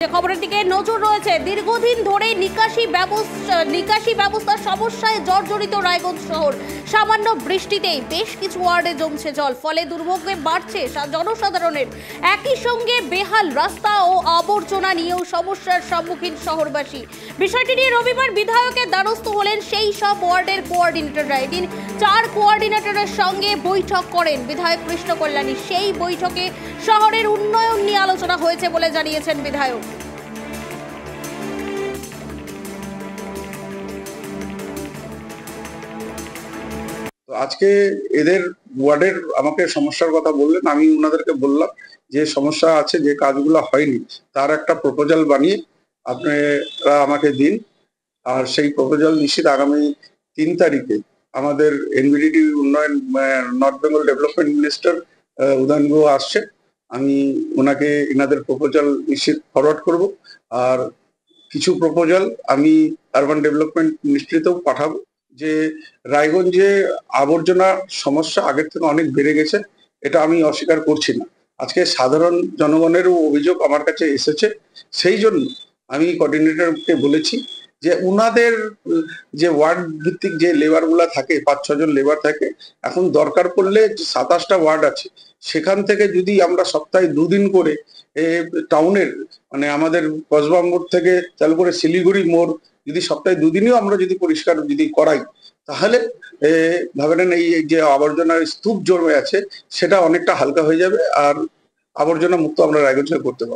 যে খবরের দিকে নজর রয়েছে, দীর্ঘদিন ধরে নিকাশি ব্যবস্থার সমস্যায় জর্জরিত রায়গঞ্জ শহর। সামান্য বৃষ্টিতেই বেশ কিছু ওয়ার্ডে জমছে জল, ফলে দুর্ভোগে বাড়ছে জনসাধারণের। একই সঙ্গে বেহাল রাস্তা ও আবর্জনা নিয়েও সমস্যার সম্মুখীন শহরবাসী। বিষয়টি নিয়ে রবিবার বিধায়কের দ্বারস্থ হলেন সেই সব ওয়ার্ডের কোঅর্ডিনেটররা। এদিন 4 কোঅর্ডিনেটরের সঙ্গে বৈঠক করেন বিধায়ক কৃষ্ণ কল্যাণী। সেই বৈঠকে শহরের উন্নয়ন নিয়ে আলোচনা হয়েছে বলে জানিয়েছেন বিধায়ক। তো আজকে এদের ওয়ার্ডের আমাকে সমস্যার কথা বললেন, আমি ওনাদেরকে বললাম যে সমস্যা আছে, যে কাজগুলো হয়নি তার একটা প্রপোজাল বানিয়ে আপনারা আমাকে দিন। আর সেই প্রপোজাল নিশ্চিত আগামী 3 তারিখে আমাদের এনভিডিডি উন্নয়ন north Bengal development minister Udayan Guha আসছে। আমি ওনাকে এনাদের প্রপোজাল নিশ্চিত ফরওয়ার্ড করব। আর কিছু প্রপোজাল আমি আরবান ডেভেলপমেন্ট মিনিস্ট্রিতেও পাঠাবো। যে রায়গঞ্জে আবর্জনার সমস্যা আগের থেকে অনেক বেড়ে গেছে, এটা আমি অস্বীকার করছি না। আজকে সাধারণ জনগণেরও অভিযোগ আমার কাছে এসেছে, সেই জন্য আমি কোঅর্ডিনেটরকে বলেছি যে উনাদের যে ওয়ার্ড ভিত্তিক যে লেবারগুলা থাকে, 5-6 জন লেবার থাকে, এখন দরকার পড়লে 27টা ওয়ার্ড আছে, সেখান থেকে যদি আমরা সপ্তাহে 2 দিন করে টাউনের মানে আমাদের কসবা মোড় থেকে চালু করে শিলিগুড়ি মোড় যদি সপ্তাহে 2 দিনও আমরা যদি পরিষ্কার যদি করাই, তাহলে ভাবে নেন এই যে আবর্জনার স্তূপ জমে আছে সেটা অনেকটা হালকা হয়ে যাবে, আর আবর্জনা মুক্ত আমরা রায়গঞ্জে করতে পারবো।